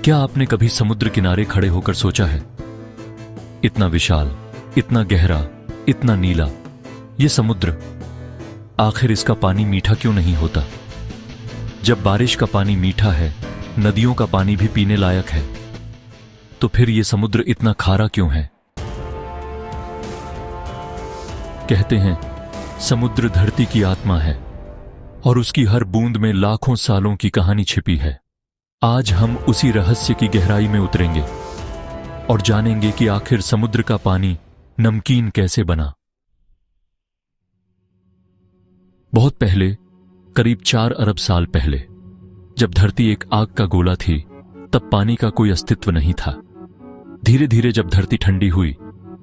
क्या आपने कभी समुद्र किनारे खड़े होकर सोचा है, इतना विशाल, इतना गहरा, इतना नीला ये समुद्र, आखिर इसका पानी मीठा क्यों नहीं होता? जब बारिश का पानी मीठा है, नदियों का पानी भी पीने लायक है, तो फिर ये समुद्र इतना खारा क्यों है? कहते हैं समुद्र धरती की आत्मा है और उसकी हर बूंद में लाखों सालों की कहानी छिपी है। आज हम उसी रहस्य की गहराई में उतरेंगे और जानेंगे कि आखिर समुद्र का पानी नमकीन कैसे बना। बहुत पहले, करीब 4 अरब साल पहले, जब धरती एक आग का गोला थी, तब पानी का कोई अस्तित्व नहीं था। धीरे धीरे जब धरती ठंडी हुई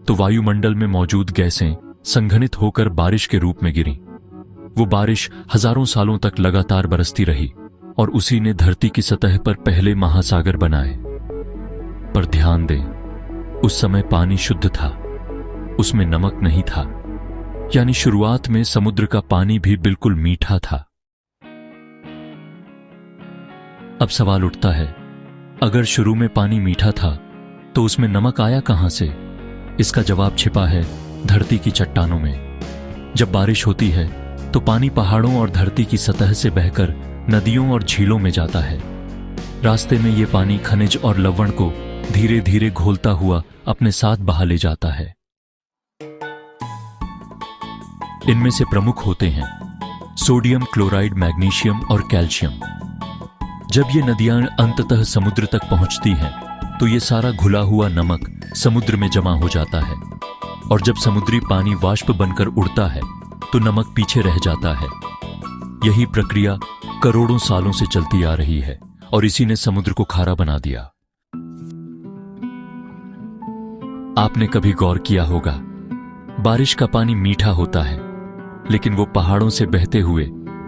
तो वायुमंडल में मौजूद गैसें संघनित होकर बारिश के रूप में गिरीं। वो बारिश हजारों सालों तक लगातार बरसती रही और उसी ने धरती की सतह पर पहले महासागर बनाए। पर ध्यान दें, उस समय पानी शुद्ध था, उसमें नमक नहीं था। यानी शुरुआत में समुद्र का पानी भी बिल्कुल मीठा था। अब सवाल उठता है, अगर शुरू में पानी मीठा था तो उसमें नमक आया कहां से? इसका जवाब छिपा है धरती की चट्टानों में। जब बारिश होती है तो पानी पहाड़ों और धरती की सतह से बहकर नदियों और झीलों में जाता है। रास्ते में ये पानी खनिज और लवण को धीरे धीरे घोलता हुआ अपने साथ बहा ले जाता है। इनमें से प्रमुख होते हैं सोडियम क्लोराइड, मैग्नीशियम और कैल्शियम। जब ये नदियां अंततः समुद्र तक पहुंचती हैं तो ये सारा घुला हुआ नमक समुद्र में जमा हो जाता है और जब समुद्री पानी वाष्प बनकर उड़ता है तो नमक पीछे रह जाता है। यही प्रक्रिया करोड़ों सालों से चलती आ रही है और इसी ने समुद्र को खारा बना दिया। आपने कभी गौर किया होगा, बारिश का पानी मीठा होता है, लेकिन वो पहाड़ों से बहते हुए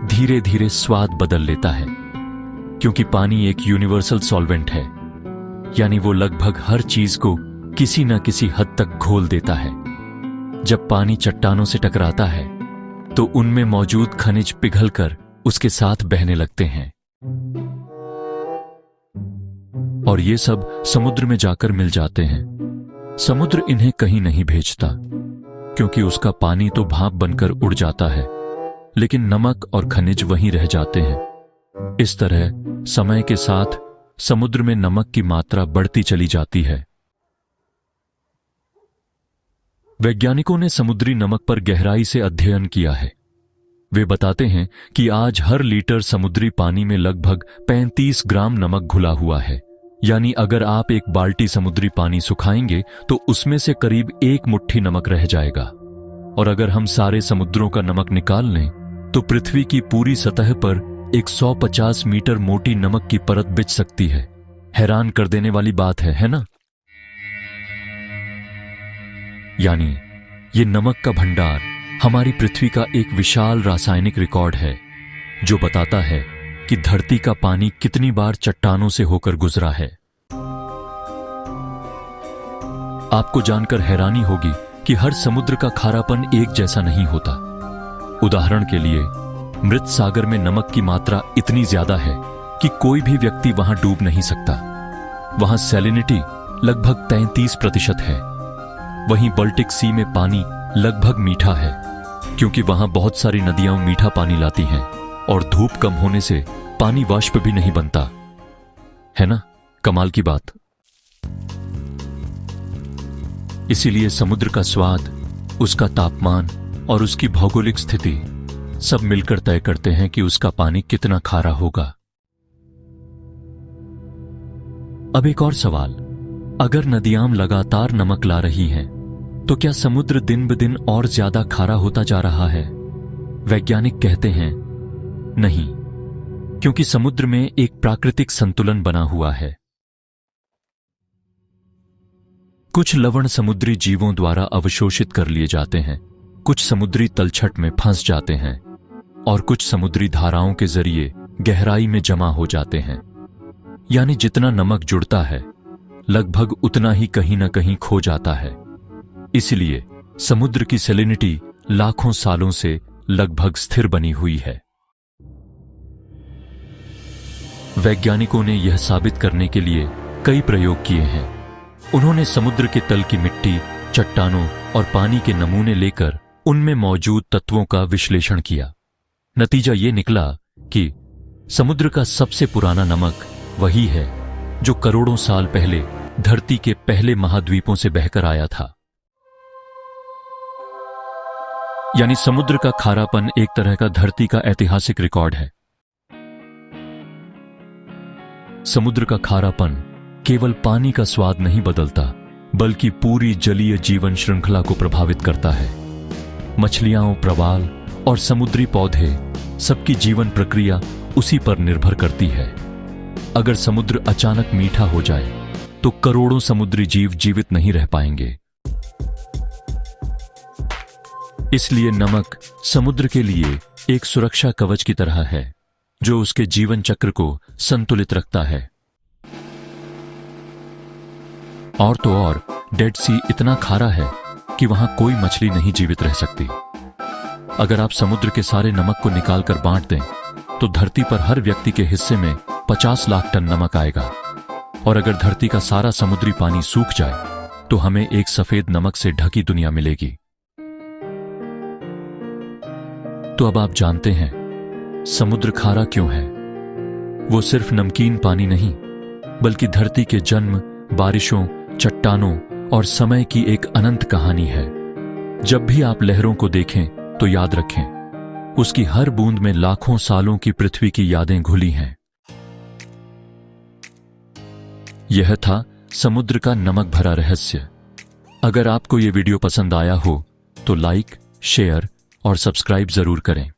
धीरे धीरे स्वाद बदल लेता है, क्योंकि पानी एक यूनिवर्सल सॉल्वेंट है। यानी वो लगभग हर चीज को किसी न किसी हद तक घोल देता है। जब पानी चट्टानों से टकराता है तो उनमें मौजूद खनिज पिघलकर उसके साथ बहने लगते हैं और ये सब समुद्र में जाकर मिल जाते हैं। समुद्र इन्हें कहीं नहीं भेजता, क्योंकि उसका पानी तो भाप बनकर उड़ जाता है, लेकिन नमक और खनिज वहीं रह जाते हैं। इस तरह समय के साथ समुद्र में नमक की मात्रा बढ़ती चली जाती है। वैज्ञानिकों ने समुद्री नमक पर गहराई से अध्ययन किया है। वे बताते हैं कि आज हर लीटर समुद्री पानी में लगभग 35 ग्राम नमक घुला हुआ है। यानी अगर आप एक बाल्टी समुद्री पानी सुखाएंगे तो उसमें से करीब 1 मुट्ठी नमक रह जाएगा। और अगर हम सारे समुद्रों का नमक निकाल लें तो पृथ्वी की पूरी सतह पर 150 मीटर मोटी नमक की परत बिछ सकती है। हैरान कर देने वाली बात है ना? यानी ये नमक का भंडार हमारी पृथ्वी का एक विशाल रासायनिक रिकॉर्ड है, जो बताता है कि धरती का पानी कितनी बार चट्टानों से होकर गुजरा है। आपको जानकर हैरानी होगी कि हर समुद्र का खारापन एक जैसा नहीं होता। उदाहरण के लिए, मृत सागर में नमक की मात्रा इतनी ज्यादा है कि कोई भी व्यक्ति वहां डूब नहीं सकता। वहां सैलिनिटी लगभग 33% है। वहीं बाल्टिक सी में पानी लगभग मीठा है, क्योंकि वहां बहुत सारी नदियां मीठा पानी लाती हैं और धूप कम होने से पानी वाष्प भी नहीं बनता। है ना कमाल की बात? इसीलिए समुद्र का स्वाद, उसका तापमान और उसकी भौगोलिक स्थिति सब मिलकर तय करते हैं कि उसका पानी कितना खारा होगा। अब एक और सवाल, अगर नदियां लगातार नमक ला रही हैं तो क्या समुद्र दिन ब दिन और ज्यादा खारा होता जा रहा है? वैज्ञानिक कहते हैं नहीं, क्योंकि समुद्र में एक प्राकृतिक संतुलन बना हुआ है। कुछ लवण समुद्री जीवों द्वारा अवशोषित कर लिए जाते हैं, कुछ समुद्री तलछट में फंस जाते हैं और कुछ समुद्री धाराओं के जरिए गहराई में जमा हो जाते हैं। यानी जितना नमक जुड़ता है, लगभग उतना ही कहीं ना कहीं खो जाता है। इसलिए समुद्र की सैलिनिटी लाखों सालों से लगभग स्थिर बनी हुई है। वैज्ञानिकों ने यह साबित करने के लिए कई प्रयोग किए हैं। उन्होंने समुद्र के तल की मिट्टी, चट्टानों और पानी के नमूने लेकर उनमें मौजूद तत्वों का विश्लेषण किया। नतीजा ये निकला कि समुद्र का सबसे पुराना नमक वही है जो करोड़ों साल पहले धरती के पहले महाद्वीपों से बहकर आया था। यानी समुद्र का खारापन एक तरह का धरती का ऐतिहासिक रिकॉर्ड है। समुद्र का खारापन केवल पानी का स्वाद नहीं बदलता, बल्कि पूरी जलीय जीवन श्रृंखला को प्रभावित करता है। मछलियां, प्रवाल और समुद्री पौधे, सबकी जीवन प्रक्रिया उसी पर निर्भर करती है। अगर समुद्र अचानक मीठा हो जाए तो करोड़ों समुद्री जीव जीवित नहीं रह पाएंगे। इसलिए नमक समुद्र के लिए एक सुरक्षा कवच की तरह है, जो उसके जीवन चक्र को संतुलित रखता है। और तो और, डेड सी इतना खारा है कि वहां कोई मछली नहीं जीवित रह सकती। अगर आप समुद्र के सारे नमक को निकालकर बांट दें तो धरती पर हर व्यक्ति के हिस्से में 50 लाख टन नमक आएगा। और अगर धरती का सारा समुद्री पानी सूख जाए तो हमें एक सफेद नमक से ढकी दुनिया मिलेगी। तो अब आप जानते हैं समुद्र खारा क्यों है। वो सिर्फ नमकीन पानी नहीं, बल्कि धरती के जन्म, बारिशों, चट्टानों और समय की एक अनंत कहानी है। जब भी आप लहरों को देखें तो याद रखें, उसकी हर बूंद में लाखों सालों की पृथ्वी की यादें घुली हैं। यह था समुद्र का नमक भरा रहस्य। अगर आपको यह वीडियो पसंद आया हो तो लाइक, शेयर और सब्सक्राइब जरूर करें।